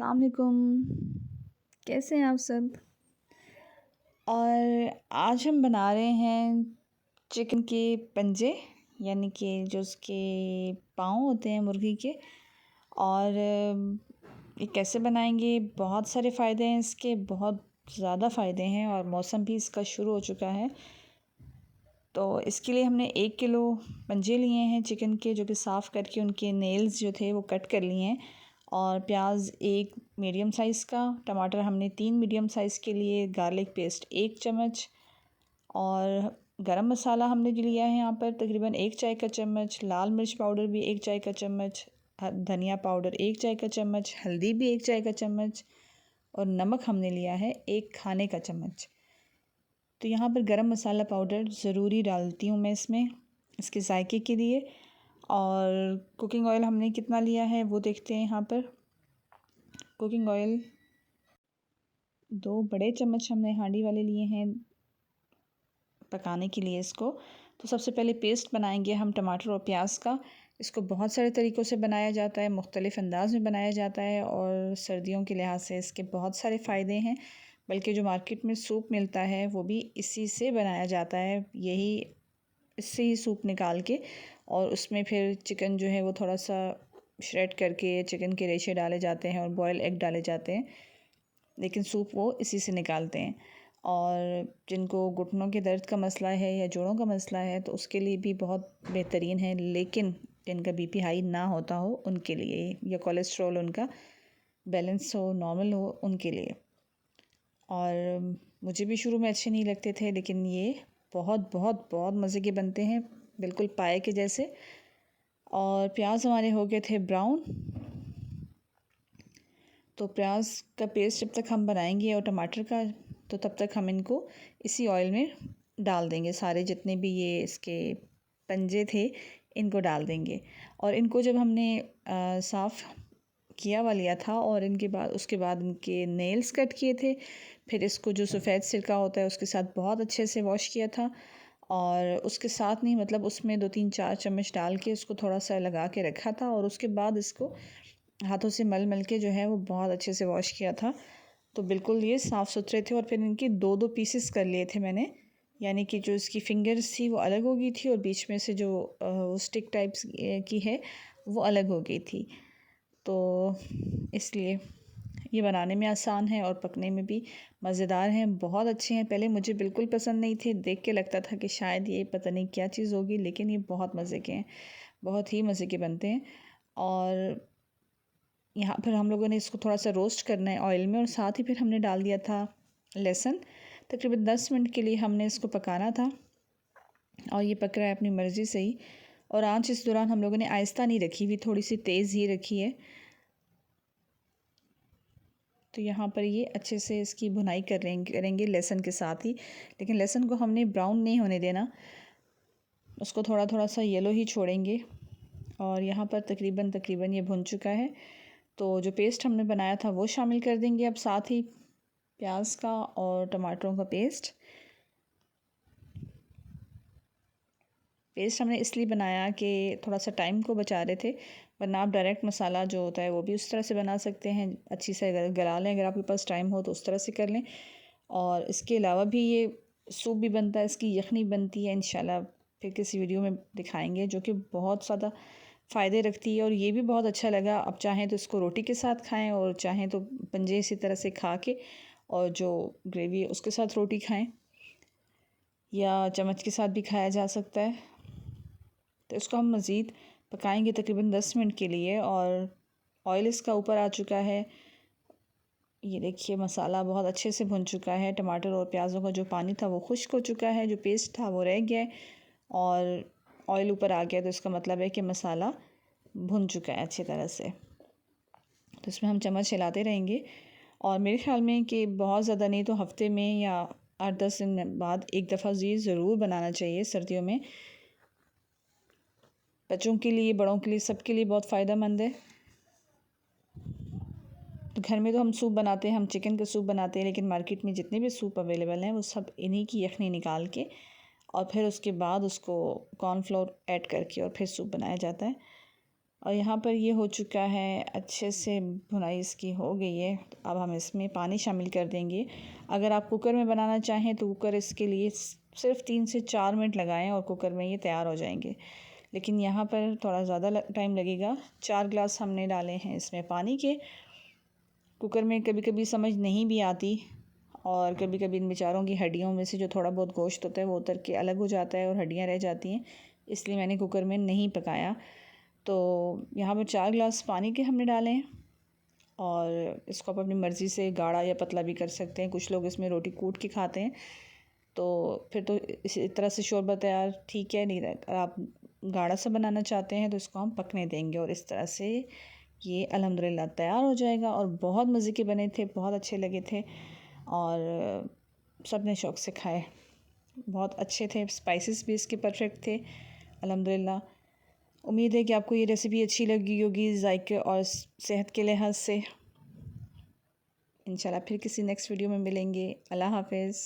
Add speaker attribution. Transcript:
Speaker 1: अस्सलाम वालेकुम। कैसे हैं आप सब? और आज हम बना रहे हैं चिकन के पंजे, यानी कि जो उसके पाँव होते हैं मुर्गी के। और ये कैसे बनाएंगे? बहुत सारे फ़ायदे हैं इसके, बहुत ज़्यादा फ़ायदे हैं, और मौसम भी इसका शुरू हो चुका है। तो इसके लिए हमने 1 किलो पंजे लिए हैं चिकन के, जो कि साफ़ करके उनके नेल्स जो थे वो कट कर लिए हैं। और प्याज 1 मीडियम साइज़ का, टमाटर हमने 3 मीडियम साइज़ के लिए, गार्लिक पेस्ट 1 चम्मच, और गरम मसाला हमने जो लिया है यहाँ पर तकरीबन 1 चाय का चम्मच, लाल मिर्च पाउडर भी 1 चाय का चम्मच, धनिया पाउडर 1 चाय का चम्मच, हल्दी भी 1 चाय का चम्मच, और नमक हमने लिया है 1 खाने का चम्मच। तो यहाँ पर गरम मसाला पाउडर ज़रूरी डालती हूँ मैं इसमें, इसके जायके के लिए। और कुकिंग ऑयल हमने कितना लिया है वो देखते हैं। यहाँ पर कुकिंग ऑयल 2 बड़े चम्मच हमने हांडी वाले लिए हैं पकाने के लिए इसको। तो सबसे पहले पेस्ट बनाएंगे हम टमाटर और प्याज का। इसको बहुत सारे तरीक़ों से बनाया जाता है, मुख्तलिफ़ अंदाज़ में बनाया जाता है, और सर्दियों के लिहाज से इसके बहुत सारे फ़ायदे हैं। बल्कि जो मार्केट में सूप मिलता है वो भी इसी से बनाया जाता है, यही इससे ही सूप निकाल के, और उसमें फिर चिकन जो है वो थोड़ा सा श्रेड करके चिकन के रेशे डाले जाते हैं और बॉयल एग डाले जाते हैं, लेकिन सूप वो इसी से निकालते हैं। और जिनको घुटनों के दर्द का मसला है या जोड़ों का मसला है तो उसके लिए भी बहुत बेहतरीन है, लेकिन जिनका बीपी हाई ना होता हो उनके लिए, या कोलेस्ट्रॉल उनका बैलेंस हो, नॉर्मल हो, उनके लिए। और मुझे भी शुरू में अच्छे नहीं लगते थे, लेकिन ये बहुत बहुत बहुत मज़े के बनते हैं, बिल्कुल पाए के जैसे। और प्याज हमारे हो गए थे ब्राउन। तो प्याज का पेस्ट जब तक हम बनाएंगे और टमाटर का, तो तब तक हम इनको इसी ऑयल में डाल देंगे, सारे जितने भी ये इसके पंजे थे इनको डाल देंगे। और इनको जब हमने साफ़ किया हुआ लिया था, और इनके बाद उसके बाद इनके नेल्स कट किए थे, फिर इसको जो सफ़ेद सिरका होता है उसके साथ बहुत अच्छे से वॉश किया था। और उसके साथ नहीं, मतलब उसमें 2-3-4 चम्मच डाल के उसको थोड़ा सा लगा के रखा था, और उसके बाद इसको हाथों से मल मल के जो है वो बहुत अच्छे से वॉश किया था। तो बिल्कुल ये साफ़ सुथरे थे। और फिर इनके 2-2 पीसेस कर लिए थे मैंने, यानी कि जो इसकी फिंगर्स थी वो अलग हो गई थी, और बीच में से जो स्टिक टाइप्स की है वो अलग हो गई थी। तो इसलिए ये बनाने में आसान है और पकने में भी मज़ेदार हैं, बहुत अच्छे हैं। पहले मुझे बिल्कुल पसंद नहीं थे, देख के लगता था कि शायद ये पता नहीं क्या चीज़ होगी, लेकिन ये बहुत मज़े के हैं, बहुत ही मज़े के बनते हैं। और यहाँ पर हम लोगों ने इसको थोड़ा सा रोस्ट करना है ऑयल में, और साथ ही फिर हमने डाल दिया था लहसुन। तकरीबन 10 मिनट के लिए हमने इसको पकाना था, और ये पक रहा है अपनी मर्ज़ी से ही। और आँच इस दौरान हम लोगों ने आहिस्ता नहीं रखी हुई, थोड़ी सी तेज़ ही रखी है। तो यहाँ पर ये अच्छे से इसकी भुनाई करेंगे लहसुन के साथ ही, लेकिन लहसुन को हमने ब्राउन नहीं होने देना, उसको थोड़ा थोड़ा सा येलो ही छोड़ेंगे। और यहाँ पर तकरीबन ये भुन चुका है। तो जो पेस्ट हमने बनाया था वो शामिल कर देंगे अब साथ ही, प्याज का और टमाटरों का पेस्ट हमने इसलिए बनाया कि थोड़ा सा टाइम को बचा रहे थे, वरना आप डायरेक्ट मसाला जो होता है वो भी उस तरह से बना सकते हैं, अच्छी से गला लें, अगर आपके पास टाइम हो तो उस तरह से कर लें। और इसके अलावा भी ये सूप भी बनता है, इसकी यखनी बनती है, इंशाल्लाह फिर किसी वीडियो में दिखाएंगे, जो कि बहुत ज़्यादा फ़ायदे रखती है। और ये भी बहुत अच्छा लगा। अब चाहें तो इसको रोटी के साथ खाएं, और चाहें तो पंजे इसी तरह से खा के, और जो ग्रेवी है उसके साथ रोटी खाएं, या चम्मच के साथ भी खाया जा सकता है। तो इसको हम मज़ीद पकाएंगे तकरीबन 10 मिनट के लिए। और ऑयल इसका ऊपर आ चुका है, ये देखिए मसाला बहुत अच्छे से भुन चुका है, टमाटर और प्याज़ों का जो पानी था वो खुश्क हो चुका है, जो पेस्ट था वो रह गया है, और ऑयल ऊपर आ गया, तो इसका मतलब है कि मसाला भुन चुका है अच्छी तरह से। तो इसमें हम चम्मच हिलाते रहेंगे, और मेरे ख़्याल में कि बहुत ज़्यादा नहीं तो हफ़्ते में या 8-10 दिन बाद एक दफ़ा ये ज़रूर बनाना चाहिए सर्दियों में। बच्चों के लिए, बड़ों के लिए, सबके लिए बहुत फ़ायदेमंद है। तो घर में तो हम सूप बनाते हैं, हम चिकन का सूप बनाते हैं, लेकिन मार्केट में जितने भी सूप अवेलेबल हैं वो सब इन्हीं की यखनी निकाल के, और फिर उसके बाद उसको कॉर्नफ्लोर ऐड करके और फिर सूप बनाया जाता है। और यहाँ पर ये हो चुका है, अच्छे से भुनाई इसकी हो गई है। तो अब हम इसमें पानी शामिल कर देंगे। अगर आप कुकर में बनाना चाहें तो कुकर इसके लिए सिर्फ 3 से 4 मिनट लगाएं और कुकर में ये तैयार हो जाएंगे। लेकिन यहाँ पर थोड़ा ज़्यादा टाइम लगेगा। 4 ग्लास हमने डाले हैं इसमें पानी के। कुकर में कभी कभी समझ नहीं भी आती और कभी कभी इन बेचारों की हड्डियों में से जो थोड़ा बहुत गोश्त होता है वो उतर के अलग हो जाता है और हड्डियाँ रह जाती हैं, इसलिए मैंने कुकर में नहीं पकाया। तो यहाँ पर 4 ग्लास पानी के हमने डाले हैं और इसको आप अपनी मर्ज़ी से गाढ़ा या पतला भी कर सकते हैं। कुछ लोग इसमें रोटी कूट के खाते हैं, तो फिर तो इसी तरह से शोरबा तैयार ठीक है। नहीं अगर आप गाढ़ा सा बनाना चाहते हैं तो इसको हम पकने देंगे और इस तरह से ये अल्हम्दुलिल्लाह तैयार हो जाएगा। और बहुत मज़े के बने थे, बहुत अच्छे लगे थे और सब ने शौक़ से खाए। बहुत अच्छे थे, स्पाइसेस भी इसके परफेक्ट थे अल्हम्दुलिल्लाह। उम्मीद है कि आपको ये रेसिपी अच्छी लगी होगी जायके और सेहत के लिहाज से। इंशाल्लाह फिर किसी नेक्स्ट वीडियो में मिलेंगे। अल्लाह हाफ़िज़।